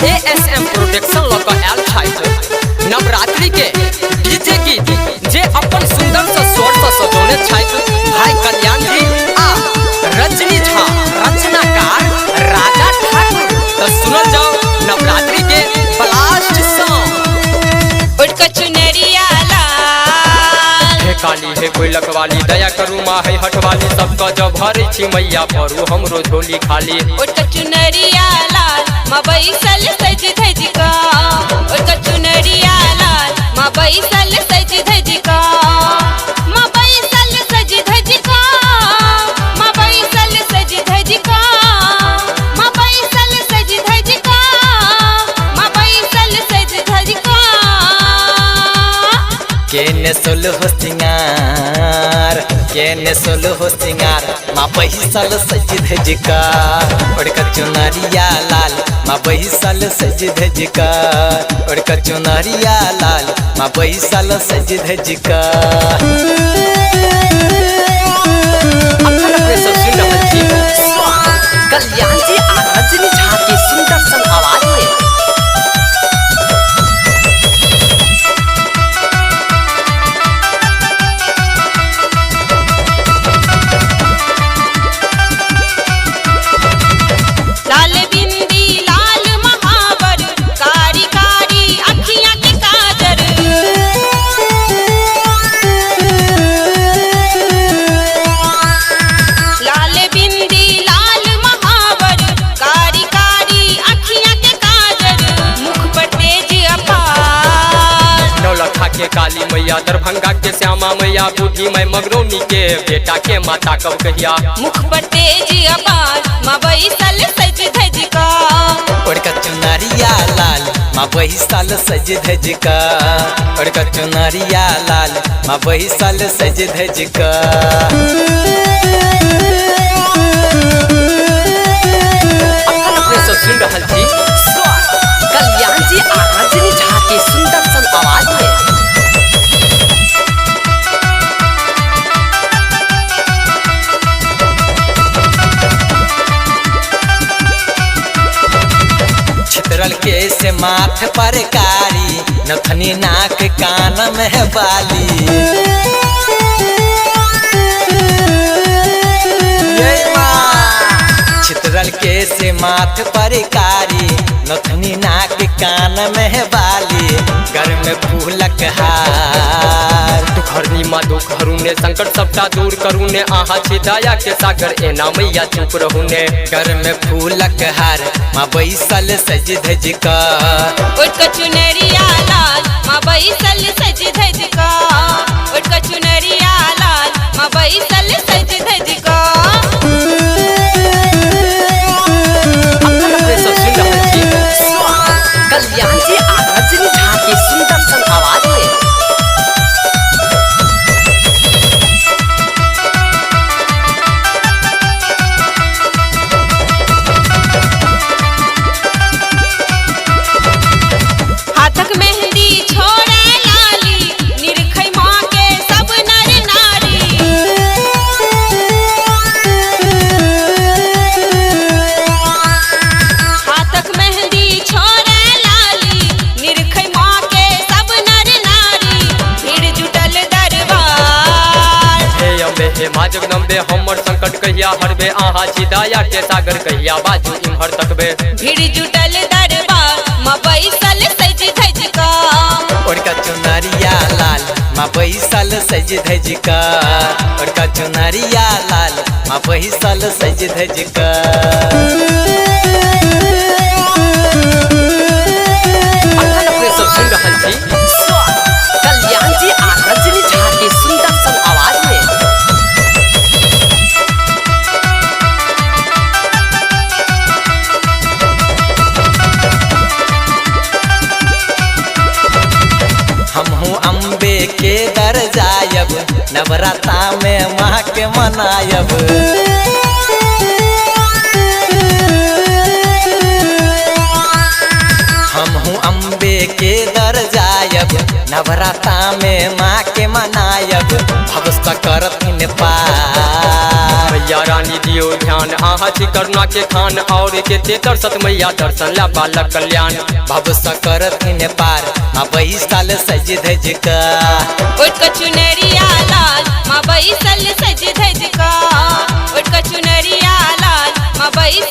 ASM production luck आयल छथि नवरात्रि के डीजे गीत जे अपन सुंदर से स्वर से सजौने छथि भाई कल्याण जी आ रजनी झा रचनाकार राजा ठाकुर। तो सुनल जाओ नवरात्रि के ब्लास्ट सॉन्ग। उठ चुनरिया लाल हे काली हे कोई लकवाली दया करू माँ है हटवाली सबका जब भरी छी मैया भरू हमरो झोली खाली। उठ चुनरिया लाल माँ बैसल सज धज का उठ चुनरिया लाल माँ बैसल सज धज का माँ बैसल सज धज का माँ बैसल सज धज का माँ बैसल सज धज का माँ बैसल सज धज का केने सोलह सिंगार माँ बैसल सज धज का उड़क चुनरिया लाल माँ बैसल सज धज का उड़क चुनरिया लाल माँ बैसल सज धज का। कल्याण जी आ रजनी झा की सुंदर सन आवाज में लाल बिंदी लाल महावर कारी कारी अखियां के काजर लाल बिंदी लाल महावर कारी कारी अखियां के काजर मुख पर तेज अपार। नौलखा के काली मैया दरभंगा के श्यामा मैया बूढ़ी मैं मगरौनी के बेटा के माता कब कहिया। मुख पर तेज अपार माँ बैसल सज धज का उड़क चुनरिया लाल माँ बैसल सज धज का उड़क चुनरिया लाल माँ बैसल सज धज का। सुन रहल छी कल्याण जी आ रजनी झा की सुंदर सन आवाज में छितरल के से माथ पर कारी नथनी नाक कान में बाली छितरल के से माथ पर कारी नथनी नाक कान में बाली घर में फूलक हार दुखरनी माँ दुख हरूले संकट सबटा दूर करू ने आहा छी दया के सागर एना मैया चुप रहू ने। घर में फूलक हार माँ बैसल सज धज का उठ चुनरिया लाल माँ बैसल सज धज का उठ चुनरिया लाल माँ बैसल सज धज का। कल्याण जी आ रजनी झा की सुंदर सन आवाज में हाथक मेहंदी छोड़े लाली निरखै माँ के सब नर नारी हाथक मेहंदी छोड़े लाली निरखै माँ के सब नर नारी भीड़ जुटल दरबार। हे अम्बे हे माँ जगदम्बे हमर संकट कहिया हरबे आहा छी दया के सागर कहिया बाजू इम्हर तकबे। भीड़ जुटल दरबार माँ बैसल सज धज का उड़क चुनरिया लाल माँ बैसल सज धज का उड़क चुनरिया लाल माँ बैसल सज धज का। सुन रहल छी कल्याण जी आ रजनी झा की सुंदर सन आवाज में हमहू अम्बे के दर जायब नवराता में माँ के मनायब हमहू अम्बे के दर जायब नवराता में माँ के मनायब भवस करत पार। मैया रानी दियो दियो ध्यान आहा छी करुणा के खान और के तेतर सत मैया दर्शन ला बालक कल्याण बाबू सकरत इन पार माँ बैसल सज धज का उठ क चुनरिया लाल माँ बैसल सज धज का उठ क चुनरिया लाल माँ बैसल